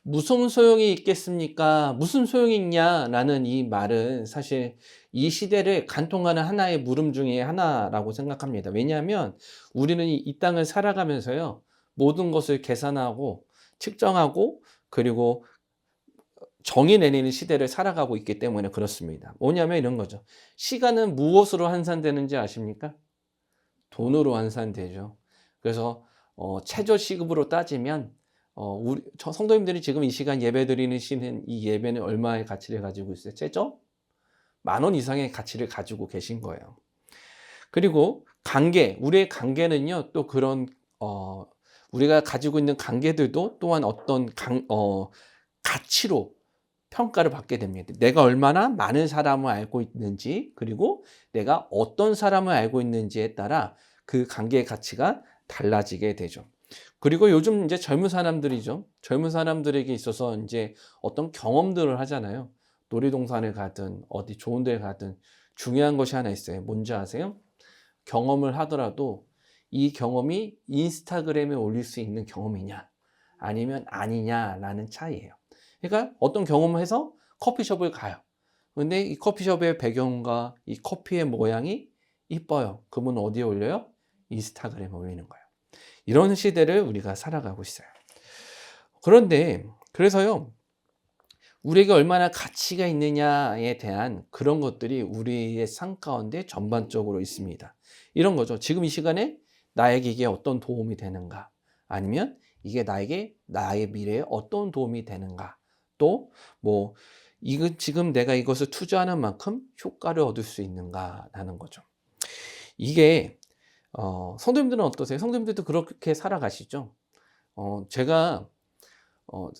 무슨 소용이 있겠습니까? 무슨 소용이 있냐라는 이 말은 사실 이 시대를 간통하는 하나의 물음 중에 하나라고 생각합니다. 왜냐하면 우리는 이 땅을 살아가면서요, 모든 것을 계산하고 측정하고 그리고 정의 내리는 시대를 살아가고 있기 때문에 그렇습니다. 뭐냐면 이런 거죠. 시간은 무엇으로 환산되는지 아십니까? 돈으로 환산되죠. 그래서 최저 시급으로 따지면 우리 성도님들이 지금 이 시간 예배드리시는 이 예배는 얼마의 가치를 가지고 있어요? 최저 10,000원 이상의 가치를 가지고 계신 거예요. 그리고 관계, 우리의 관계는요, 또 그런 우리가 가지고 있는 관계들도 또한 어떤 가치로 평가를 받게 됩니다. 내가 얼마나 많은 사람을 알고 있는지, 그리고 내가 어떤 사람을 알고 있는지에 따라 그 관계의 가치가 달라지게 되죠. 그리고 요즘 이제 젊은 사람들이죠. 젊은 사람들에게 있어서 이제 어떤 경험들을 하잖아요. 놀이동산에 가든 어디 좋은 데 가든 중요한 것이 하나 있어요. 뭔지 아세요? 경험을 하더라도 이 경험이 인스타그램에 올릴 수 있는 경험이냐 아니면 아니냐라는 차이예요. 그러니까 어떤 경험을 해서 커피숍을 가요. 근데 이 커피숍의 배경과 이 커피의 모양이 이뻐요. 그러면 어디에 올려요? 인스타그램에 올리는 거예요. 이런 시대를 우리가 살아가고 있어요. 그런데 그래서요, 우리에게 얼마나 가치가 있느냐에 대한 그런 것들이 우리의 삶 가운데 전반적으로 있습니다. 이런 거죠. 지금 이 시간에 나에게 이게 어떤 도움이 되는가? 아니면 이게 나에게 나의 미래에 어떤 도움이 되는가? 또 뭐 이거 지금 내가 이것을 투자하는 만큼 효과를 얻을 수 있는가라는 거죠. 이게 성도님들은 어떠세요? 성도님들도 그렇게 살아가시죠? 제가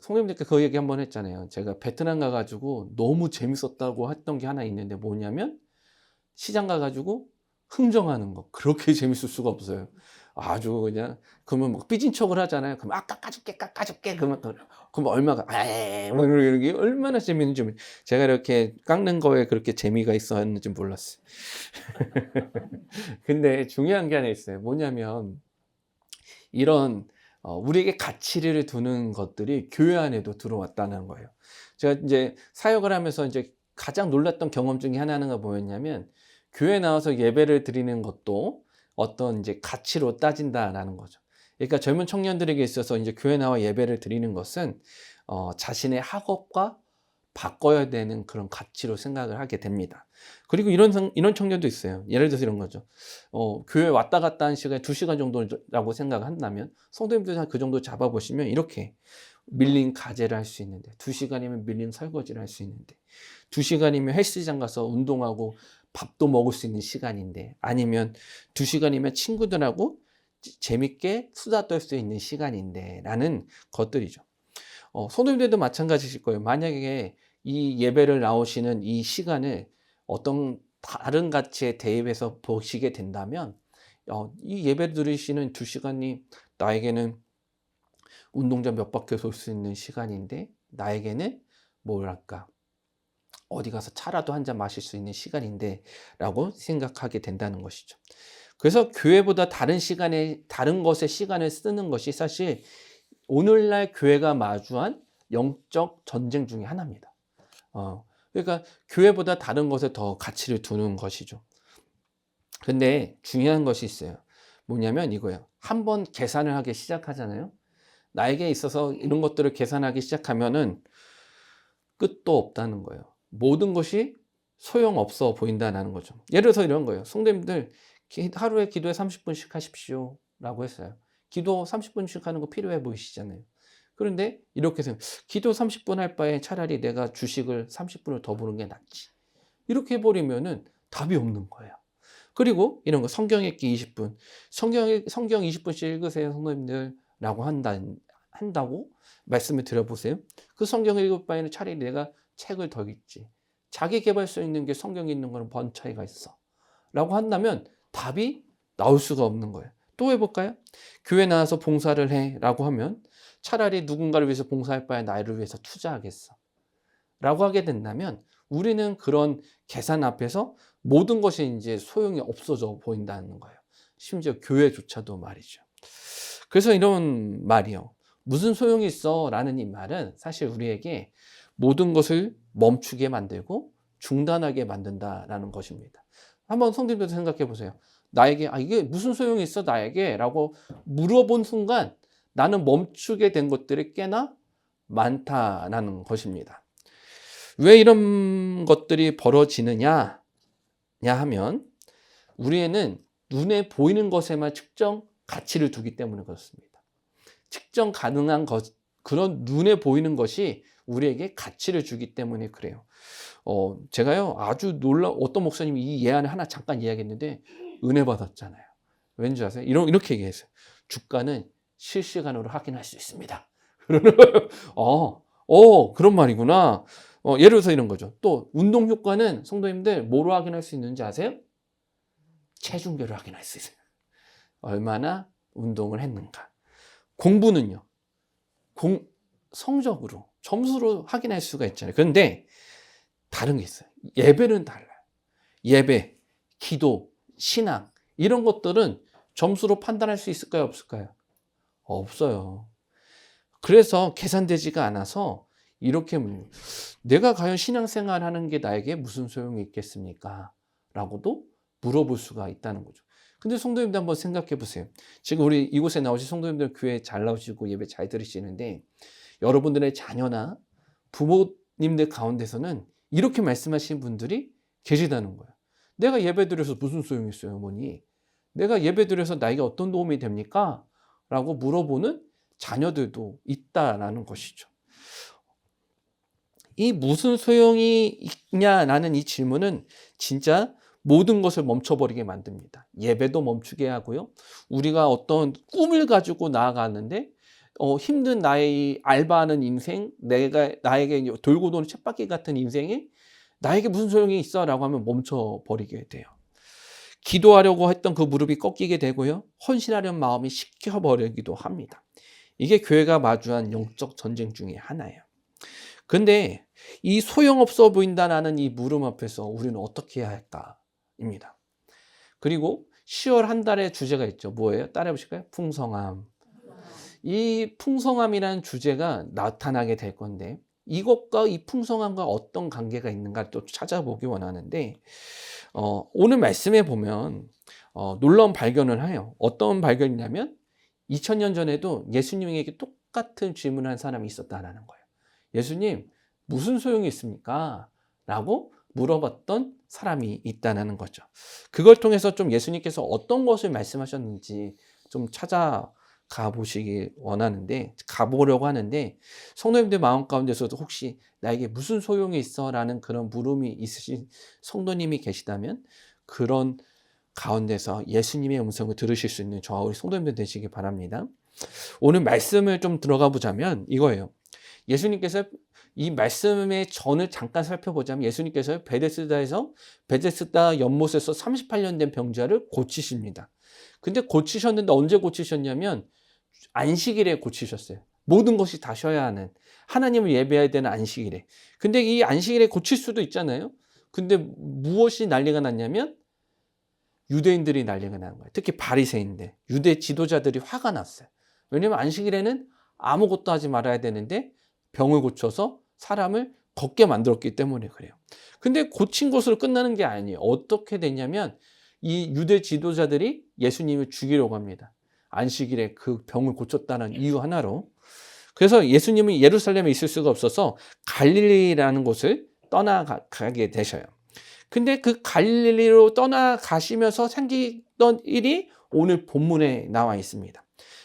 성도님들께 그 얘기 한번 했잖아요. 제가 베트남 가 가지고 너무 재밌었다고 했던 게 하나 있는데 뭐냐면 시장 가 가지고 흥정하는 거. 그렇게 재밌을 수가 없어요. 아주 그냥 그러면 막 삐진 척을 하잖아요. 그럼 "아 깎아줄게, 깎아줄게." 그러면 얼마가 "에이." 뭐 이러는 게 얼마나 재밌는지 제가 이렇게 깎는 거에 그렇게 재미가 있었는지 몰랐어요. 근데 중요한 게 하나 있어요. 뭐냐면 이런 우리에게 가치를 두는 것들이 교회 안에도 들어왔다는 거예요. 제가 인제 사역을 하면서 인제 가장 놀랐던 경험 중에 하나는 뭐였냐면 교회에 나와서 예배를 드리는 것도 어떤 인제 가치로 따진다라는 거죠. 그러니까 젊은 청년들에게 있어서 인제 교회에 나와 예배를 드리는 것은 자신의 학업과 바꿔야 되는 그런 가치로 생각을 하게 됩니다. 그리고 이런 청년도 있어요. 예를 들어서 이런 거죠. 교회 왔다 갔다 하는 시간이 2시간 정도라고 생각을 한다면 성도님들 한 그 정도 잡아 보시면 이렇게 밀린 과제를 할 수 있는데 2시간이면 밀린 설거지를 할 수 있는데 2시간이면 헬스장 가서 운동하고 밥도 먹을 수 있는 시간인데 아니면 2시간이면 친구들하고 재밌게 수다 떨 수 있는 시간인데라는 것들이죠. 성도님들도 마찬가지실 거예요. 만약에 이 예배를 나오시는 이 시간을 어떤 다른 가치에 대입해서 보시게 된다면 이 예배 드리시는 2시간이 나에게는 운동장 몇 바퀴 돌 수 있는 시간인데 나에게는 뭐랄까 어디 가서 차라도 한 잔 마실 수 있는 시간인데 라고 생각하게 된다는 것이죠. 그래서 교회보다 다른 시간에 다른 것에 시간을 쓰는 것이 사실 오늘날 교회가 마주한 영적 전쟁 중에 하나입니다. 그러니까 교회보다 다른 것에 더 가치를 두는 것이죠. 근데 중요한 것이 있어요. 뭐냐면 이거예요. 한번 계산을 하기 시작하잖아요. 나에게 있어서 이런 것들을 계산하기 시작하면은 끝도 없다는 거예요. 모든 것이 소용없어 보인다는 거죠. 예를 들어서 이런 거예요. 성도님들 하루에 기도에 30분씩 하십시오라고 했어요. 기도 30분씩 하는 거 필요해 보이시잖아요. 그런데 이렇게 생각, 기도 30분 할 바에 차라리 내가 주식을 30분을 더 보는 게 낫지. 이렇게 해버리면은 답이 없는 거예요. 그리고 이런 거 성경 읽기 20분. 성경 20분씩 읽으세요, 성도님들라고 한다고 말씀을 드려보세요. 그 성경을 읽을 바에는 차라리 내가 책을 더 읽지. 자기 계발서 읽는 게 성경 읽는 거는 뭔 차이가 있어. 라고 한다면 답이 나올 수가 없는 거예요. 또 해볼까요? 교회 나와서 봉사를 해 라고 하면 차라리 누군가를 위해서 봉사할 바에 나를 위해서 투자하겠어. 라고 하게 된다면 우리는 그런 계산 앞에서 모든 것이 이제 소용이 없어져 보인다는 거예요. 심지어 교회조차도 말이죠. 그래서 이런 말이요. 무슨 소용이 있어? 라는 이 말은 사실 우리에게 모든 것을 멈추게 만들고 중단하게 만든다라는 것입니다. 한번 성도님들도 생각해 보세요. 나에게 이게 무슨 소용이 있어 나에게? 라고 물어본 순간 나는 멈추게 된 것들이 꽤나 많다라는 것입니다. 왜 이런 것들이 벌어지느냐 하면 우리는 눈에 보이는 것에만 측정 가치를 두기 때문에 그렇습니다. 측정 가능한 것, 그런 눈에 보이는 것이 우리에게 가치를 주기 때문에 그래요. 제가요, 아주 어떤 목사님이 이 예안을 하나 잠깐 이야기했는데, 은혜 받았잖아요. 왠지 아세요? 이렇게 얘기했어요. 주가는 실시간으로 확인할 수 있습니다. 그러는 거예요. 그런 말이구나. 예를 들어서 이런 거죠. 또, 운동 효과는 성도님들 뭐로 확인할 수 있는지 아세요? 체중계로 확인할 수 있어요. 얼마나 운동을 했는가. 공부는요, 성적으로, 점수로 확인할 수가 있잖아요. 그런데 다른 게 있어요. 예배는 달라요. 예배, 기도, 신앙, 이런 것들은 점수로 판단할 수 있을까요? 없을까요? 없어요. 그래서 계산되지가 않아서 이렇게 내가 과연 신앙생활 하는 게 나에게 무슨 소용이 있겠습니까? 라고도 물어볼 수가 있다는 거죠. 근데 성도님들 한번 생각해 보세요. 지금 우리 이곳에 나오신 성도님들 교회 잘 나오시고 예배 잘 들으시는데 여러분들의 자녀나 부모님들 가운데서는 이렇게 말씀하시는 분들이 계시다는 거예요. 내가 예배 드려서 무슨 소용이 있어요, 어머니? 내가 예배 드려서 나에게 어떤 도움이 됩니까? 라고 물어보는 자녀들도 있다라는 것이죠. 이 무슨 소용이 있냐라는 이 질문은 진짜 모든 것을 멈춰버리게 만듭니다. 예배도 멈추게 하고요. 우리가 어떤 꿈을 가지고 나아가는데 힘든 나의 알바하는 인생, 나에게 돌고 도는 쳇바퀴 같은 인생이 나에게 무슨 소용이 있어? 라고 하면 멈춰버리게 돼요. 기도하려고 했던 그 무릎이 꺾이게 되고요. 헌신하려는 마음이 식혀버리기도 합니다. 이게 교회가 마주한 영적 전쟁 중에 하나예요. 근데 이 소용없어 보인다는 이 물음 앞에서 우리는 어떻게 해야 할까?입니다. 그리고 10월 한 달의 주제가 있죠. 뭐예요? 따라해 보실까요? 풍성함. 이 풍성함이라는 주제가 나타나게 될 건데 이것과 이 풍성함과 어떤 관계가 있는가 또 찾아보기 원하는데 오늘 말씀에 보면 놀라운 발견을 해요. 어떤 발견이냐면 2000년 전에도 예수님에게 똑같은 질문을 한 사람이 있었다는 거예요. 예수님, 무슨 소용이 있습니까? 라고 물어봤던 사람이 있다는 거죠. 그걸 통해서 좀 예수님께서 어떤 것을 말씀하셨는지 좀 찾아가 보시기 가보려고 하는데, 성도님들 마음 가운데서도 혹시 나에게 무슨 소용이 있어? 라는 그런 물음이 있으신 성도님이 계시다면, 그런 가운데서 예수님의 음성을 들으실 수 있는 저와 우리 성도님들 되시기 바랍니다. 오늘 말씀을 좀 들어가 보자면 이거예요. 예수님께서 이 말씀의 전을 잠깐 살펴보자면 예수님께서 베데스다 연못에서 38년 된 병자를 고치십니다. 근데 고치셨는데 언제 고치셨냐면 안식일에 고치셨어요. 모든 것이 다 쉬어야 하는, 하나님을 예배해야 되는 안식일에. 근데 이 안식일에 고칠 수도 있잖아요. 근데 무엇이 난리가 났냐면 유대인들이 난리가 난 거예요. 특히 바리새인들, 유대 지도자들이 화가 났어요. 왜냐하면 안식일에는 아무것도 하지 말아야 되는데 병을 고쳐서 사람을 걷게 만들었기 때문에 그래요. 근데 고친 것으로 끝나는 게 아니에요. 어떻게 됐냐면 이 유대 지도자들이 예수님을 죽이려고 합니다. 안식일에 그 병을 고쳤다는 이유 하나로. 그래서 예수님은 예루살렘에 있을 수가 없어서 갈릴리라는 곳을 떠나가게 되셔요. 근데 그 갈릴리로 떠나가시면서 생기던 일이 오늘 본문에 나와 있습니다.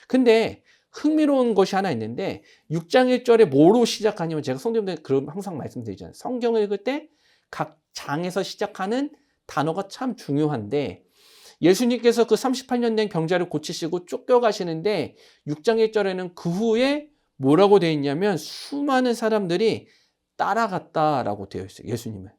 근데 흥미로운 것이 하나 있는데 6장 1절에 뭐로 시작하냐면 제가 성경들 항상 말씀드리잖아요. 성경을 읽을 때 각 장에서 시작하는 단어가 참 중요한데 예수님께서 그 38년 된 병자를 고치시고 쫓겨가시는데 6장 1절에는 그 후에 뭐라고 되어 있냐면 수많은 사람들이 따라갔다라고 되어 있어요. 예수님을.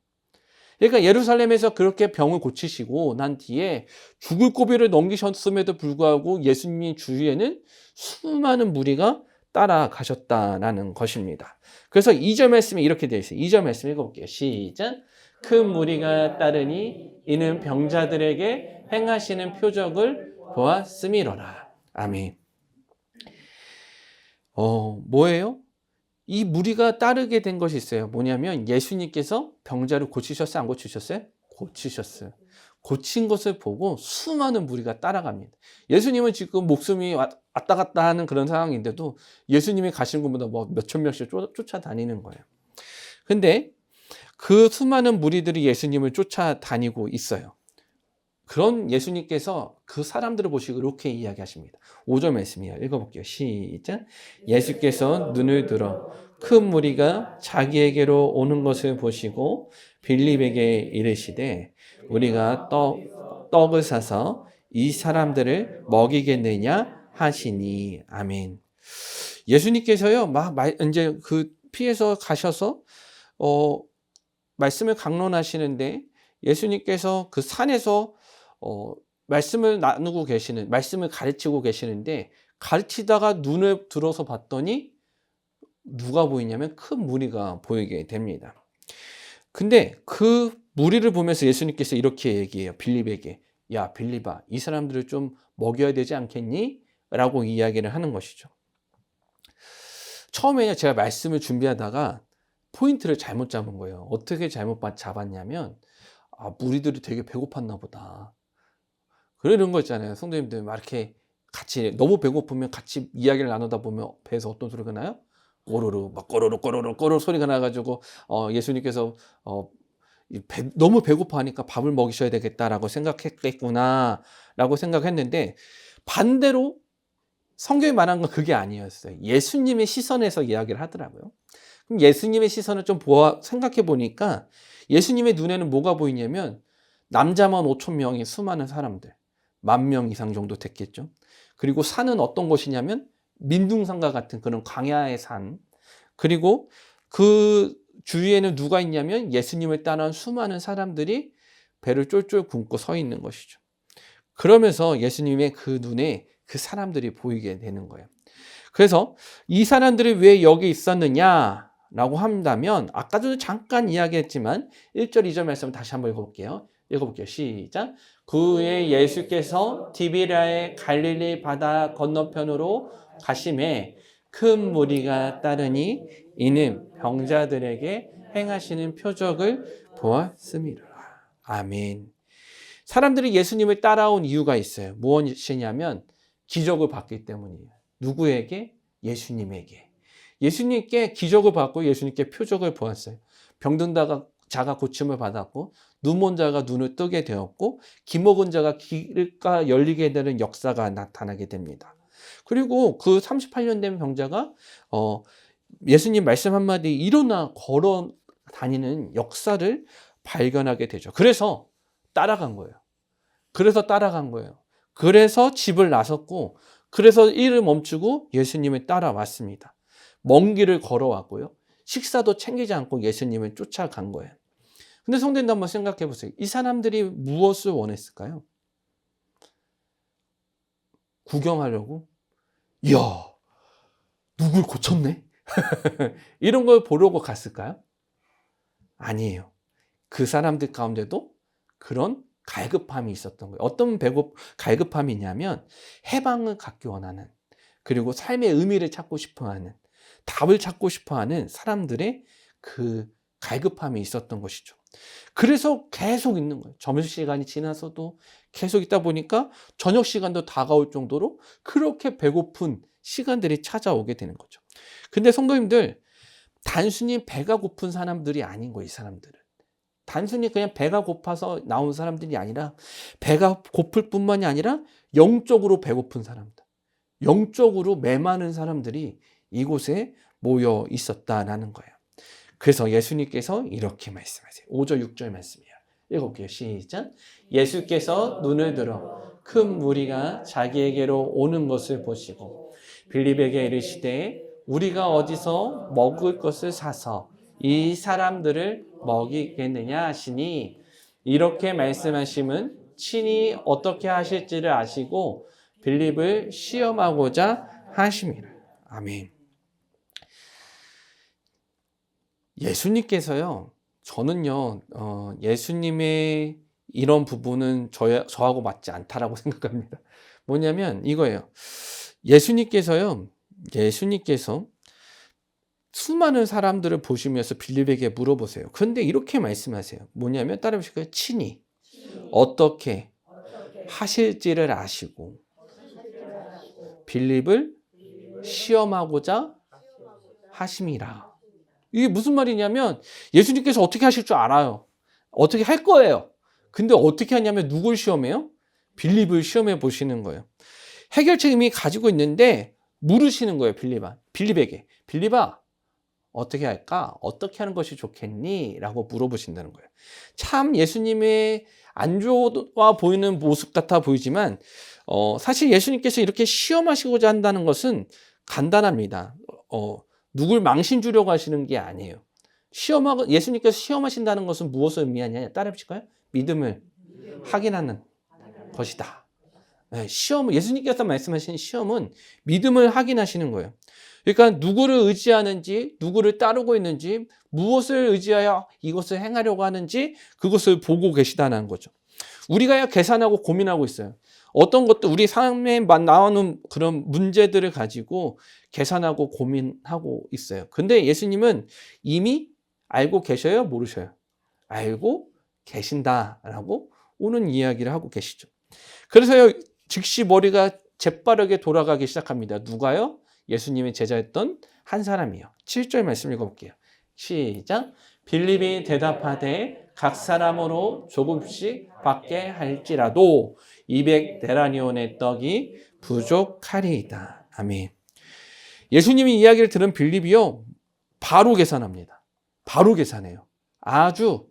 그러니까 예루살렘에서 그렇게 병을 고치시고 난 뒤에 죽을 고비를 넘기셨음에도 불구하고 예수님 주위에는 수많은 무리가 따라가셨다는 것입니다. 그래서 2절 말씀이 이렇게 되어 있어요. 2절 말씀 읽어볼게요. 시작. 큰 무리가 따르니 이는 병자들에게 행하시는 표적을 보았음이로라. 아멘. 뭐예요? 이 무리가 따르게 된 것이 있어요. 뭐냐면 예수님께서 병자를 고치셨어요? 안 고치셨어요? 고치셨어요. 고친 것을 보고 수많은 무리가 따라갑니다. 예수님은 지금 목숨이 왔다 갔다 하는 그런 상황인데도 예수님이 가신 곳마다 뭐 몇천 명씩 쫓아다니는 거예요. 근데 그 수많은 무리들이 예수님을 쫓아다니고 있어요. 그런 예수님께서 그 사람들을 보시고 이렇게 이야기하십니다. 5절 말씀이에요. 읽어볼게요. 시작. 예수께서 눈을 들어 큰 무리가 자기에게로 오는 것을 보시고 빌립에게 이르시되 우리가 떡을 사서 이 사람들을 먹이겠느냐 하시니. 아멘. 예수님께서요, 이제 그 피해서 가셔서, 말씀을 강론하시는데 예수님께서 그 산에서 말씀을 나누고 말씀을 가르치고 계시는데 가르치다가 눈을 들어서 봤더니 누가 보이냐면 큰 무리가 보이게 됩니다. 근데 그 무리를 보면서 예수님께서 이렇게 얘기해요. 빌립에게. 야, 빌립아, 이 사람들을 좀 먹여야 되지 않겠니? 라고 이야기를 하는 것이죠. 처음에 제가 말씀을 준비하다가 포인트를 잘못 잡은 거예요. 어떻게 잘못 잡았냐면, 무리들이 되게 배고팠나 보다. 그런 거 있잖아요. 성도님들 막 이렇게 같이 너무 배고프면 같이 이야기를 나누다 보면 배에서 어떤 소리가 나요? 꼬르르 막 꼬르르 소리가 나가지고 예수님께서 너무 배고파하니까 밥을 먹이셔야 되겠다라고 생각했겠구나라고 생각했는데 반대로 성경이 말한 건 그게 아니었어요. 예수님의 시선에서 이야기를 하더라고요. 그럼 예수님의 시선을 좀 생각해 보니까 예수님의 눈에는 뭐가 보이냐면 남자만 5천 명의 수많은 사람들, 10,000명 이상 정도 됐겠죠. 그리고 산은 어떤 곳이냐면 민둥산과 같은 그런 광야의 산. 그리고 그 주위에는 누가 있냐면 예수님을 따라온 수많은 사람들이 배를 쫄쫄 굶고 서 있는 것이죠. 그러면서 예수님의 그 눈에 그 사람들이 보이게 되는 거예요. 그래서 이 사람들이 왜 여기 있었느냐라고 한다면 아까도 잠깐 이야기했지만 1절, 2절 말씀 다시 한번 읽어볼게요. 시작. 그 후에 예수께서 디비라의 갈릴리 바다 건너편으로 가심에 큰 무리가 따르니 이는 병자들에게 행하시는 표적을 보았습니다. 아멘. 사람들이 예수님을 따라온 이유가 있어요. 무엇이냐면 기적을 봤기 때문이에요. 누구에게? 예수님에게. 예수님께 기적을 받고 예수님께 표적을 보았어요. 병든 자가 고침을 받았고 눈 먼 자가 눈을 뜨게 되었고 귀 먹은 자가 귀가 열리게 되는 역사가 나타나게 됩니다. 그리고 그 38년 된 병자가 예수님 말씀 한마디 일어나 걸어 다니는 역사를 발견하게 되죠. 그래서 따라간 거예요. 그래서 집을 나섰고 그래서 일을 멈추고 예수님을 따라왔습니다. 먼 길을 걸어왔고요. 식사도 챙기지 않고 예수님을 쫓아간 거예요. 근데 성도님도 한번 생각해 보세요. 이 사람들이 무엇을 원했을까요? 구경하려고? 이야, 누굴 고쳤네? 이런 걸 보려고 갔을까요? 아니에요. 그 사람들 가운데도 그런 갈급함이 있었던 거예요. 어떤 갈급함이냐면 해방을 갖기 원하는, 그리고 삶의 의미를 찾고 싶어하는, 답을 찾고 싶어하는 사람들의 그 갈급함이 있었던 것이죠. 그래서 계속 있는 거예요. 점심시간이 지나서도 계속 있다 보니까 저녁 시간도 다가올 정도로 그렇게 배고픈 시간들이 찾아오게 되는 거죠. 근데 성도님들, 단순히 배가 고픈 사람들이 아닌 거예요, 이 사람들은. 단순히 그냥 배가 고파서 나온 사람들이 아니라 배가 고플 뿐만이 아니라 영적으로 배고픈 사람들, 영적으로 메마른 사람들이 이곳에 모여 있었다라는 거예요. 그래서 예수님께서 이렇게 말씀하세요. 5절, 6절 말씀이에요. 읽어볼게요. 시작. 예수께서 눈을 들어 큰 무리가 자기에게로 오는 것을 보시고 빌립에게 이르시되 우리가 어디서 먹을 것을 사서 이 사람들을 먹이겠느냐 하시니, 이렇게 말씀하심은 친히 어떻게 하실지를 아시고 빌립을 시험하고자 하심이라. 아멘. 예수님께서요, 저는요, 예수님의 이런 부분은 저하고 맞지 않다라고 생각합니다. 뭐냐면 이거예요. 예수님께서요, 예수님께서 수많은 사람들을 보시면서 빌립에게 물어보세요. 그런데 이렇게 말씀하세요. 뭐냐면 따라해보실까요? 친히 어떻게 하실지를 아시고 빌립을 시험하고자 하심이라. 이게 무슨 말이냐면 예수님께서 어떻게 하실 줄 알아요. 어떻게 할 거예요. 근데 어떻게 하냐면 누굴 시험해요? 빌립을 시험해 보시는 거예요. 해결책 이미 가지고 있는데 물으시는 거예요. 빌립에게. 빌립아, 어떻게 할까? 어떻게 하는 것이 좋겠니? 라고 물어보신다는 거예요. 참 예수님의 안 좋아 보이는 모습 같아 보이지만 사실 예수님께서 이렇게 시험하시고자 한다는 것은 간단합니다. 누굴 망신 주려고 하시는 게 아니에요. 예수님께서 시험하신다는 것은 무엇을 의미하냐? 따라해 보실까요? 믿음을 확인하는 것이다. 예수님께서 말씀하신 시험은 믿음을 확인하시는 거예요. 그러니까 누구를 의지하는지, 누구를 따르고 있는지, 무엇을 의지하여 이것을 행하려고 하는지 그것을 보고 계시다는 거죠. 우리가 계산하고 고민하고 있어요. 어떤 것도 우리 삶에 나오는 그런 문제들을 가지고 계산하고 고민하고 있어요. 근데 예수님은 이미 알고 계셔요? 모르셔요? 알고 계신다라고 오는 이야기를 하고 계시죠. 그래서요, 즉시 머리가 재빠르게 돌아가기 시작합니다. 누가요? 예수님의 제자였던 한 사람이요. 7절 말씀 읽어볼게요. 시작. 빌립이 대답하되 각 사람으로 조금씩 받게 할지라도 200데나리온의 떡이 부족하리이다. 아멘. 예수님이 이야기를 들은 빌립이요, 바로 계산합니다. 바로 계산해요. 아주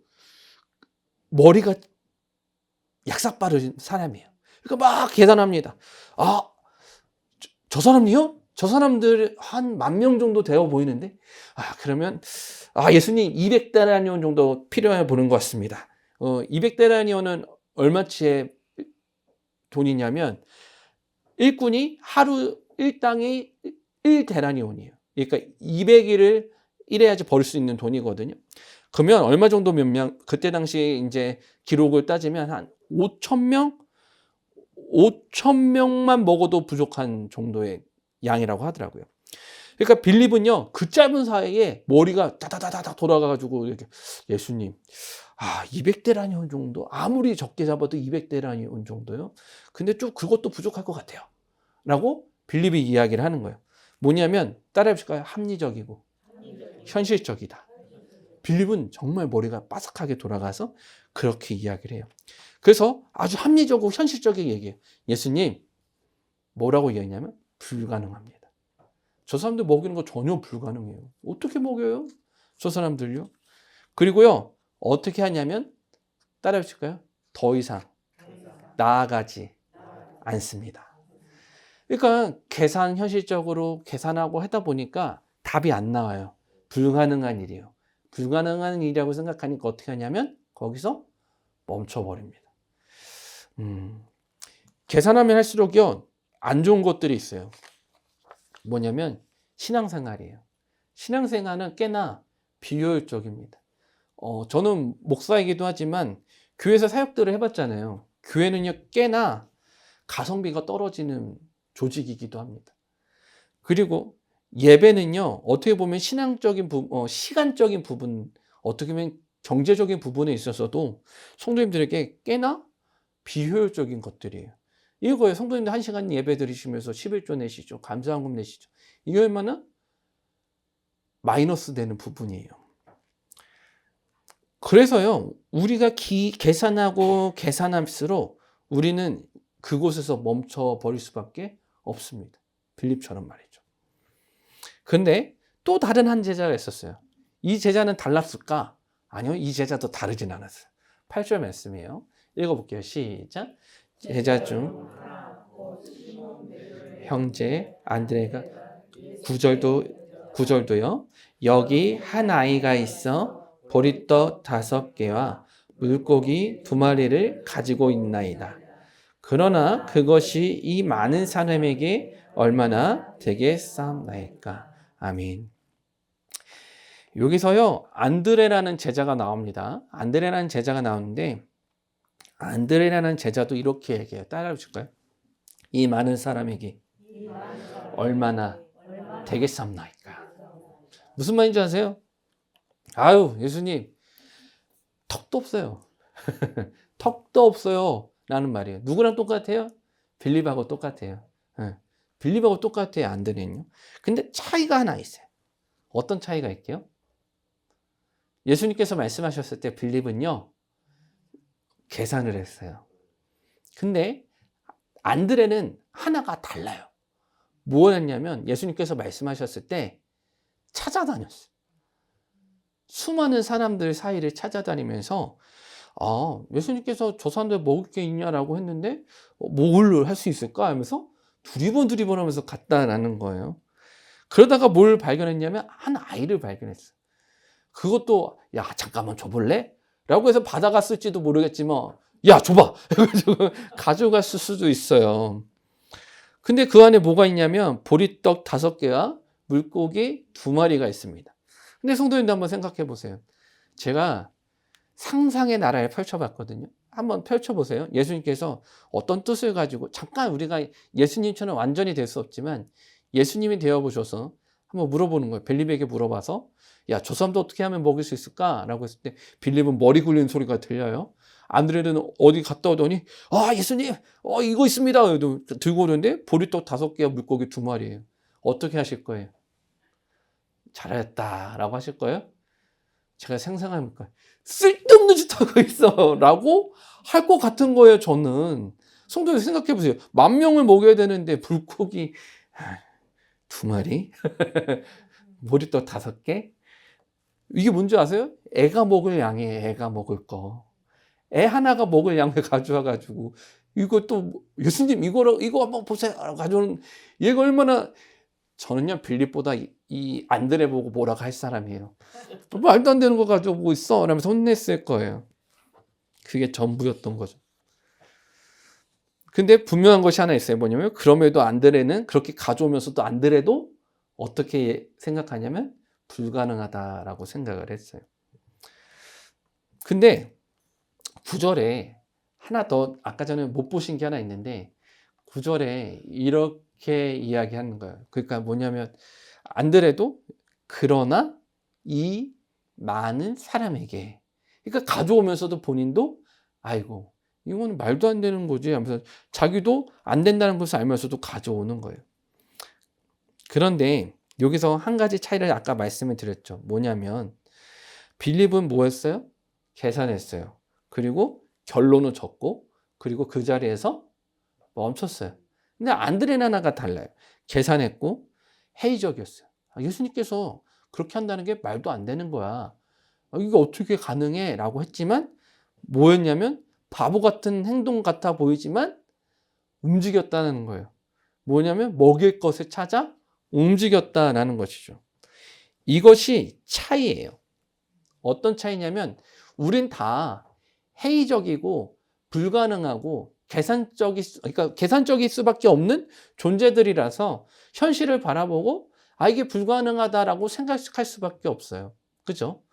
머리가 약삭 빠른 사람이에요. 그러니까 막 계산합니다. 저 사람이요? 저 사람들 한 10,000명 정도 되어 보이는데, 그러면 예수님 200데나리온 정도 필요해 보는 것 같습니다. 200데나리온은 얼마치의 돈이냐면 일꾼이 하루 일당이 1데나리온이에요. 그러니까 200일을 일해야지 벌 수 있는 돈이거든요. 그러면 얼마 정도 몇 명? 그때 당시 이제 기록을 따지면 한 5,000명만 먹어도 부족한 정도의 양이라고 하더라고요. 그러니까 빌립은요, 그 짧은 사이에 머리가 다다다다 돌아가가지고 이렇게 예수님, 200데나리온 정도? 아무리 적게 잡아도 200데나리온 정도요? 근데 좀 그것도 부족할 것 같아요. 라고 빌립이 이야기를 하는 거예요. 뭐냐면 따라해 보실까요? 합리적이고 현실적이다. 빌립은 정말 머리가 빠삭하게 돌아가서 그렇게 이야기를 해요. 그래서 아주 합리적이고 현실적이게 얘기해요. 예수님, 뭐라고 얘기했냐면 불가능합니다. 저 사람들 먹이는 거 전혀 불가능해요. 어떻게 먹여요? 저 사람들요? 그리고요, 어떻게 하냐면 따라해 보실까요? 더 이상 나아가지 않습니다. 그러니까 현실적으로 계산하고 하다 보니까 답이 안 나와요. 불가능한 일이에요. 불가능한 일이라고 생각하니까 어떻게 하냐면 거기서 멈춰버립니다. 계산하면 할수록요, 안 좋은 것들이 있어요. 뭐냐면 신앙생활이에요. 신앙생활은 꽤나 비효율적입니다. 저는 목사이기도 하지만 교회에서 사역들을 해봤잖아요. 교회는요, 꽤나 가성비가 떨어지는 조직이기도 합니다. 그리고 예배는요, 어떻게 보면 신앙적인 시간적인 부분, 어떻게 보면 경제적인 부분에 있어서도 성도님들에게 꽤나 비효율적인 것들이에요. 이거예요. 성도님들 1시간 예배 드리시면서 11조 내시죠. 감사한금 내시죠. 이게 얼마나 마이너스 되는 부분이에요. 그래서요, 우리가 계산하고 계산할수록 우리는 그곳에서 멈춰버릴 수밖에 없습니다. 빌립처럼 말이죠. 근데 또 다른 한 제자가 있었어요. 이 제자는 달랐을까? 아니요, 이 제자도 다르진 않았어요. 8절 말씀이에요. 읽어볼게요. 시작. 제자 중 형제 안드레가 9절도요. 여기 한 아이가 있어 보리떡 5개와 물고기 2마리를 가지고 있나이다. 그러나 그것이 이 많은 사람에게 얼마나 되겠사옵나이까. 아멘. 여기서요, 안드레라는 제자가 나옵니다. 안드레라는 제자가 나오는데, 안드레라는 제자도 이렇게 얘기해요. 따라해 주실까요? 이 많은 사람에게 얼마나 되겠삼나이까. 무슨 말인지 아세요? 아유, 예수님, 턱도 없어요. 턱도 없어요. 라는 말이에요. 누구랑 똑같아요? 빌립하고 똑같아요. 빌립하고 똑같아요. 안드레는요. 근데 차이가 하나 있어요. 어떤 차이가 있게요? 예수님께서 말씀하셨을 때 빌립은요, 계산을 했어요. 근데 안드레는 하나가 달라요. 뭐였냐면 예수님께서 말씀하셨을 때 찾아다녔어요. 수많은 사람들 사이를 찾아다니면서 예수님께서 저 사람들 먹을 게 있냐라고 했는데 뭘 할 수 있을까 하면서 두리번 하면서 갔다라는 거예요. 그러다가 뭘 발견했냐면 한 아이를 발견했어요. 그것도 야 잠깐만 줘볼래? 라고 해서 받아갔을지도 모르겠지만 야 줘봐! 가져갔을 수도 있어요. 근데 그 안에 뭐가 있냐면 보리떡 5개와 물고기 2마리가 있습니다. 근데 성도님도 한번 생각해 보세요. 제가 상상의 나라를 펼쳐봤거든요. 한번 펼쳐보세요. 예수님께서 어떤 뜻을 가지고 잠깐 우리가 예수님처럼 완전히 될 수 없지만 예수님이 되어보셔서 한번 물어보는 거예요. 빌립에게 물어봐서 야, 저 사람도 어떻게 하면 먹일 수 있을까? 라고 했을 때 빌립은 머리 굴리는 소리가 들려요. 안드레는 어디 갔다 오더니 예수님 이거 있습니다. 들고 오는데 보리떡 5개와 물고기 2마리예요. 어떻게 하실 거예요? 잘했다 라고 하실 거예요? 제가 상상하니까 쓸데없는 짓 하고 있어 라고 할 것 같은 거예요. 저는 성도님 생각해 보세요. 10,000명을 먹여야 되는데 물고기 2마리 보리떡 5개 이게 뭔지 아세요? 애가 먹을 양이에요. 애가 먹을 거. 애 하나가 먹을 양을 가져와 가지고 이것도 예수님 이거 한번 보세요. 가져오는 얘가 얼마나 저는요 빌립보다 이 안드레 보고 뭐라고 할 사람이에요. 말도 안 되는 거 가져오고 있어 라면서 혼냈을 거예요. 그게 전부였던 거죠. 근데 분명한 것이 하나 있어요. 뭐냐면 그럼에도 안드레는 그렇게 가져오면서도 안드레도 어떻게 생각하냐면 불가능하다라고 생각을 했어요. 근데 9절에 하나 더 아까 전에 못 보신 게 하나 있는데 9절에 이렇게 이야기하는 거예요. 그러니까 뭐냐면 안드레도 그러나 이 많은 사람에게 그러니까 가져오면서도 본인도 아이고 이건 말도 안 되는 거지 하면서 자기도 안 된다는 것을 알면서도 가져오는 거예요. 그런데 여기서 한 가지 차이를 아까 말씀을 드렸죠. 뭐냐면 빌립은 뭐 했어요? 계산했어요. 그리고 결론을 적고 그리고 그 자리에서 멈췄어요. 근데 안드레는 하나가 달라요. 계산했고 회의적이었어요. 예수님께서 그렇게 한다는 게 말도 안 되는 거야. 이게 어떻게 가능해? 라고 했지만 뭐였냐면 바보 같은 행동 같아 보이지만 움직였다는 거예요. 뭐냐면 먹일 것을 찾아 움직였다라는 것이죠. 이것이 차이예요. 어떤 차이냐면 우린 다 회의적이고 불가능하고 그러니까 계산적일 수밖에 없는 존재들이라서 현실을 바라보고 이게 불가능하다라고 생각할 수밖에 없어요. 그죠?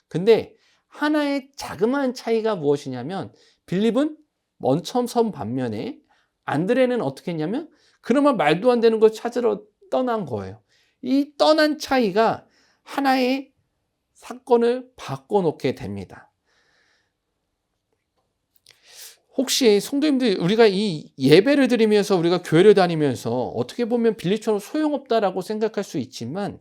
근데 하나의 자그마한 차이가 무엇이냐면 빌립은 먼저 선 반면에 안드레는 어떻게 했냐면 그나마 말도 안 되는 걸 찾으러 떠난 거예요. 이 떠난 차이가 하나의 사건을 바꿔놓게 됩니다. 혹시 성도님들 우리가 이 예배를 드리면서 우리가 교회를 다니면서 어떻게 보면 빌립처럼 소용없다라고 생각할 수 있지만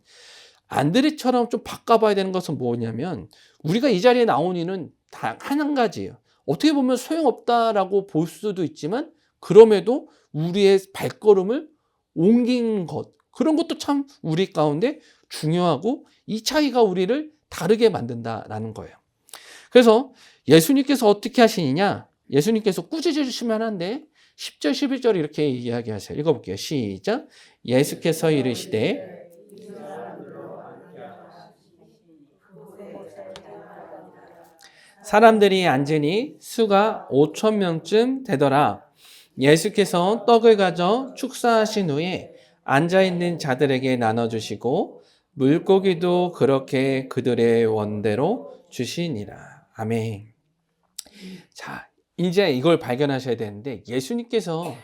안드레처럼 좀 바꿔봐야 되는 것은 뭐냐면 우리가 이 자리에 나온 이유는 단 한 가지예요. 어떻게 보면 소용없다라고 볼 수도 있지만 그럼에도 우리의 발걸음을 옮긴 것 그런 것도 참 우리 가운데 중요하고 이 차이가 우리를 다르게 만든다라는 거예요. 그래서 예수님께서 어떻게 하시느냐 예수님께서 꾸짖으시면 한데 10절 11절 이렇게 이야기하세요. 읽어볼게요. 시작. 예수께서 이르시되 사람들이 앉으니 수가 5,000명쯤 되더라. 예수께서 떡을 가져 축사하신 후에 앉아있는 자들에게 나눠주시고 물고기도 그렇게 그들의 원대로 주시니라. 아멘. 자, 이제 이걸 발견하셔야 되는데 예수님께서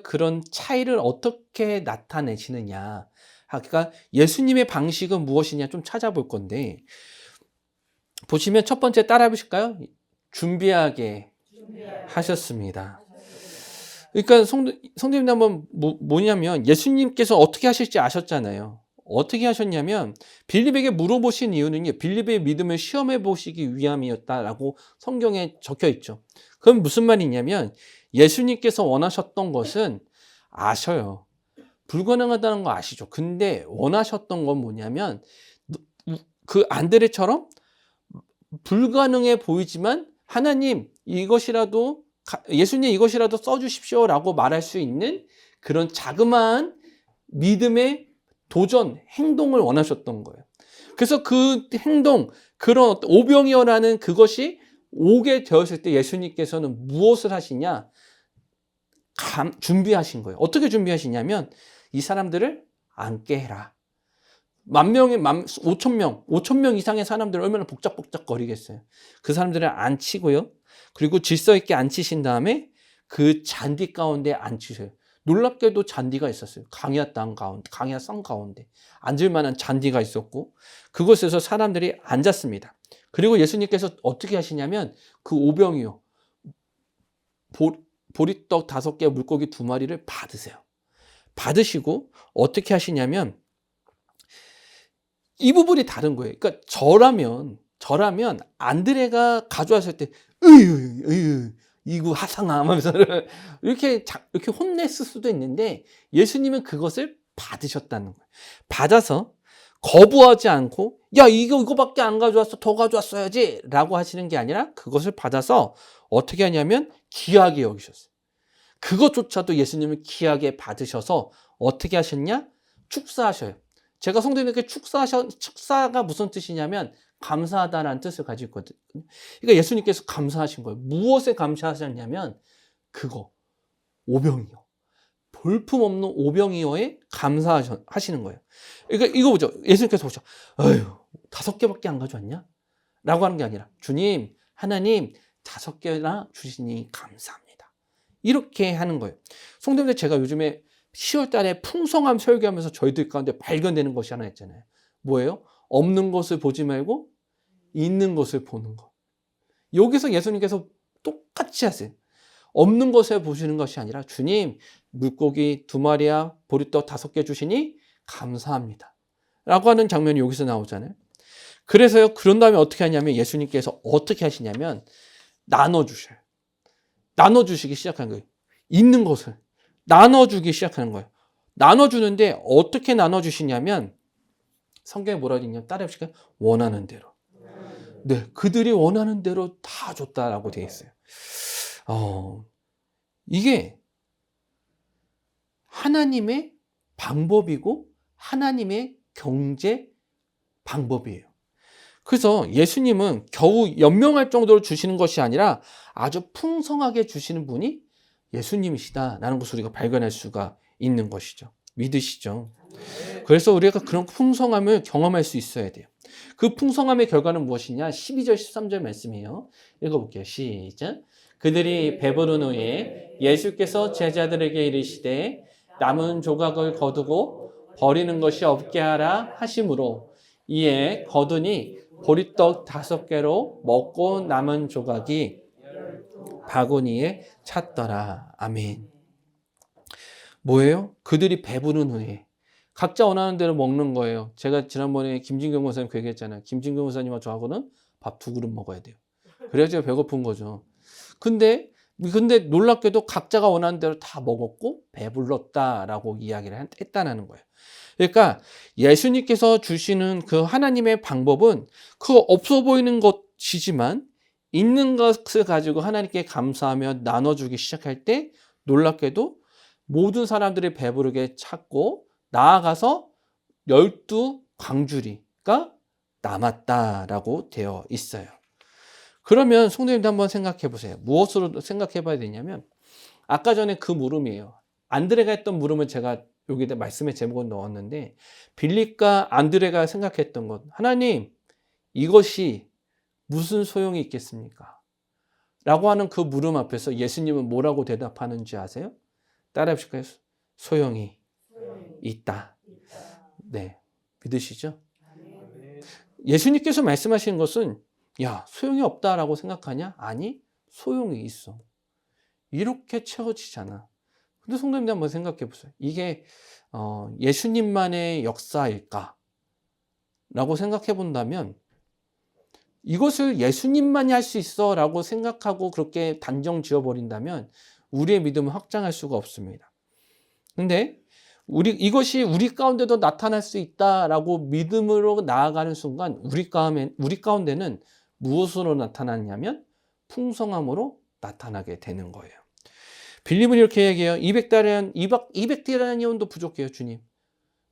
그런 차이를 어떻게 나타내시느냐 그러니까 예수님의 방식은 무엇이냐 좀 찾아볼 건데, 보시면 첫 번째 따라해 보실까요? 준비하게 하셨습니다. 그러니까 성도님 한번 뭐냐면 예수님께서 어떻게 하실지 아셨잖아요. 어떻게 하셨냐면 빌립에게 물어보신 이유는 빌립의 믿음을 시험해 보시기 위함이었다라고 성경에 적혀 있죠. 그럼 무슨 말이냐면 예수님께서 원하셨던 것은 아셔요. 불가능하다는 거 아시죠. 근데 원하셨던 건 뭐냐면 그 안드레처럼 불가능해 보이지만 하나님 이것이라도 예수님 이것이라도 써주십시오라고 말할 수 있는 그런 자그마한 믿음의 도전, 행동을 원하셨던 거예요. 그래서 그 행동, 그런 오병이어라는 그것이 오게 되었을 때 예수님께서는 무엇을 하시냐? 준비하신 거예요. 어떻게 준비하시냐면 이 사람들을 앉게 해라. 5천 명 이상의 사람들 얼마나 복작복작 거리겠어요. 그 사람들을 앉히고요. 그리고 질서 있게 앉히신 다음에 그 잔디 가운데 앉히세요. 놀랍게도 잔디가 있었어요. 강야 산 가운데 앉을 만한 잔디가 있었고 그곳에서 사람들이 앉았습니다. 그리고 예수님께서 어떻게 하시냐면 그 오병이어 보리떡 5개, 물고기 2마리를 받으세요. 받으시고 어떻게 하시냐면 이 부분이 다른 거예요. 그러니까 저라면 안드레가 가져왔을 때 으유 이거 하상함 하면서 이렇게 혼냈을 수도 있는데 예수님은 그것을 받으셨다는 거예요. 받아서 거부하지 않고 야 이거밖에 안 가져왔어 더 가져왔어야지 라고 하시는 게 아니라 그것을 받아서 어떻게 하냐면 귀하게 여기셨어요. 그것조차도 예수님은 귀하게 받으셔서 어떻게 하셨냐? 축사하셔요. 제가 성도님께 축사가 무슨 뜻이냐면 감사하다라는 뜻을 가지고 있거든요. 그러니까 예수님께서 감사하신 거예요. 무엇에 감사하셨냐면 그거 오병이어. 볼품없는 오병이어에 감사하시는 거예요. 그러니까 이거 보죠. 예수님께서 보죠. 어휴 5개밖에 안 가져왔냐? 라고 하는 게 아니라 주님 하나님 5개나 주시니 감사합니다. 이렇게 하는 거예요. 성도님들 제가 요즘에 10월 달에 풍성함 설교하면서 저희들 가운데 발견되는 것이 하나 있잖아요. 뭐예요? 없는 것을 보지 말고 있는 것을 보는 것. 여기서 예수님께서 똑같이 하세요. 없는 것을 보시는 것이 아니라 주님 물고기 2마리야 보리떡 5개 주시니 감사합니다. 라고 하는 장면이 여기서 나오잖아요. 그래서요. 그런 다음에 어떻게 하냐면 예수님께서 어떻게 하시냐면 나눠주셔요. 나눠주시기 시작하는 거예요. 있는 것을 나눠주기 시작하는 거예요. 나눠주는데 어떻게 나눠주시냐면 성경에 뭐라 되냐면 따라해 보실까요? 원하는 대로. 네, 그들이 원하는 대로 다 줬다라고 되어 있어요. 이게 하나님의 방법이고 하나님의 경제 방법이에요. 그래서 예수님은 겨우 연명할 정도로 주시는 것이 아니라 아주 풍성하게 주시는 분이 예수님이시다라는 것을 우리가 발견할 수가 있는 것이죠. 믿으시죠? 그래서 우리가 그런 풍성함을 경험할 수 있어야 돼요. 그 풍성함의 결과는 무엇이냐? 12절 13절 말씀이에요. 읽어볼게요. 시작. 그들이 배부른 후에 예수께서 제자들에게 이르시되 남은 조각을 거두고 버리는 것이 없게 하라 하심으로 이에 거두니 보리떡 5개로 먹고 남은 조각이 바구니에 찼더라. 아멘. 뭐예요? 그들이 배부른 후에 각자 원하는 대로 먹는 거예요. 제가 지난번에 김진경 목사님 그 얘기했잖아요. 김진경 목사님과 저하고는 밥 2그릇 먹어야 돼요. 그래야지 배고픈 거죠. 근데 놀랍게도 각자가 원하는 대로 다 먹었고 배불렀다라고 이야기를 했다는 거예요. 그러니까 예수님께서 주시는 그 하나님의 방법은 그 없어 보이는 것이지만 있는 것을 가지고 하나님께 감사하며 나눠주기 시작할 때 놀랍게도 모든 사람들이 배부르게 찾고 나아가서 12광주리가 남았다라고 되어 있어요. 그러면 성도님도 한번 생각해 보세요. 무엇으로 생각해 봐야 되냐면 아까 전에 그 물음이에요. 안드레가 했던 물음을 제가 여기다 말씀의 제목을 넣었는데 빌립과 안드레가 생각했던 것. 하나님 이것이 무슨 소용이 있겠습니까? 라고 하는 그 물음 앞에서 예수님은 뭐라고 대답하는지 아세요? 따라해 보실까요? 소용이 있다. 네. 믿으시죠? 예수님께서 말씀하시는 것은 야, 소용이 없다라고 생각하냐? 아니, 소용이 있어. 이렇게 채워지잖아. 근데 성도님들 한번 생각해 보세요. 이게 예수님만의 역사일까? 라고 생각해 본다면 이것을 예수님만이 할 수 있어 라고 생각하고 그렇게 단정 지어 버린다면 우리의 믿음을 확장할 수가 없습니다. 근데 이것이 우리 가운데도 나타날 수 있다라고 믿음으로 나아가는 순간 우리 가운데는 무엇으로 나타나냐면 풍성함으로 나타나게 되는 거예요. 빌립은 이렇게 얘기해요. 200데나리온도 부족해요, 주님.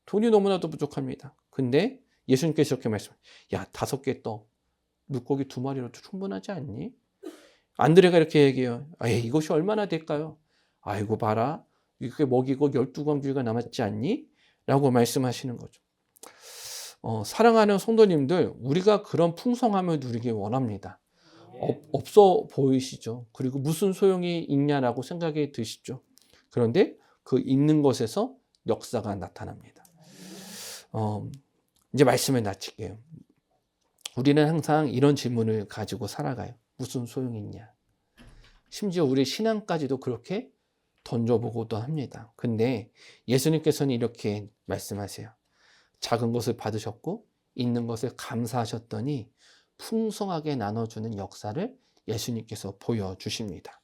돈이 너무나도 부족합니다. 근데 예수님께서 이렇게 말씀해요. 야, 5개 떡, 물고기 2마리로 충분하지 않니? 안드레가 이렇게 얘기해요. 이것이 얼마나 될까요? 아이고 봐라. 이렇게 먹이고 12광주리가 남았지 않니? 라고 말씀하시는 거죠. 사랑하는 성도님들, 우리가 그런 풍성함을 누리기 원합니다. 없어 보이시죠? 그리고 무슨 소용이 있냐라고 생각이 드시죠? 그런데 그 있는 것에서 역사가 나타납니다. 이제 말씀을 마칠게요. 우리는 항상 이런 질문을 가지고 살아가요. 무슨 소용이 있냐? 심지어 우리 신앙까지도 그렇게 던져보고도 합니다. 근데 예수님께서는 이렇게 말씀하세요. 작은 것을 받으셨고 있는 것을 감사하셨더니 풍성하게 나눠주는 역사를 예수님께서 보여주십니다.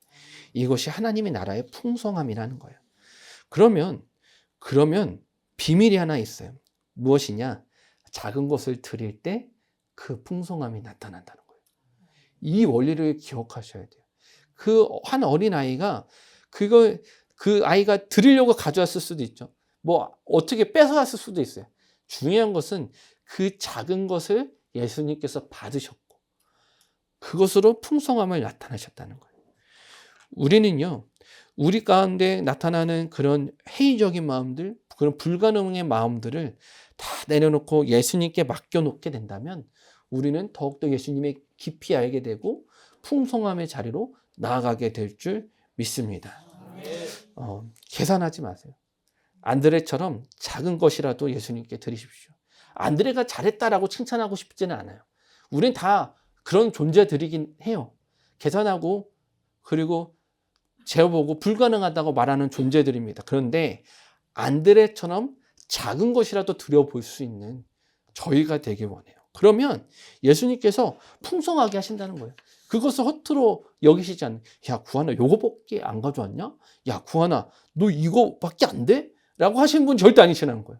이것이 하나님의 나라의 풍성함이라는 거예요. 그러면 비밀이 하나 있어요. 무엇이냐? 작은 것을 드릴 때 그 풍성함이 나타난다는 거예요. 이 원리를 기억하셔야 돼요. 그 한 어린아이가 그 아이가 드리려고 가져왔을 수도 있죠. 뭐 어떻게 뺏어왔을 수도 있어요. 중요한 것은 그 작은 것을 예수님께서 받으셨고 그것으로 풍성함을 나타내셨다는 거예요. 우리는요, 우리 가운데 나타나는 그런 회의적인 마음들, 그런 불가능의 마음들을 다 내려놓고 예수님께 맡겨놓게 된다면 우리는 더욱더 예수님의 깊이 알게 되고 풍성함의 자리로 나아가게 될 줄 믿습니다. 계산하지 마세요. 안드레처럼 작은 것이라도 예수님께 드리십시오. 안드레가 잘했다라고 칭찬하고 싶지는 않아요. 우린 다 그런 존재들이긴 해요. 계산하고 그리고 재어보고 불가능하다고 말하는 존재들입니다. 그런데 안드레처럼 작은 것이라도 드려볼 수 있는 저희가 되길 원해요. 그러면 예수님께서 풍성하게 하신다는 거예요. 그것을 허투루 여기시지 않는. 야, 구하나 요거밖에 안 가져왔냐? 야, 구하나 너 이거밖에 안 돼? 라고 하시는 분 절대 아니시라는 거예요.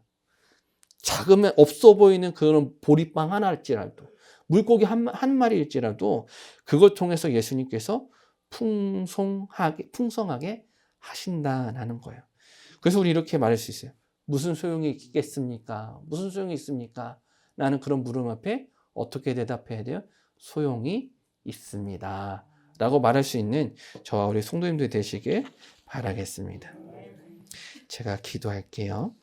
작으면 없어 보이는 그런 보리빵 하나일지라도 물고기 한 마리일지라도 그것 통해서 예수님께서 풍성하게 하신다라는 거예요. 그래서 우리 이렇게 말할 수 있어요. 무슨 소용이 있겠습니까? 무슨 소용이 있습니까? 라는 그런 물음 앞에 어떻게 대답해야 돼요? 소용이 있습니다. 라고 말할 수 있는 저와 우리 성도님들 되시길 바라겠습니다. 제가 기도할게요.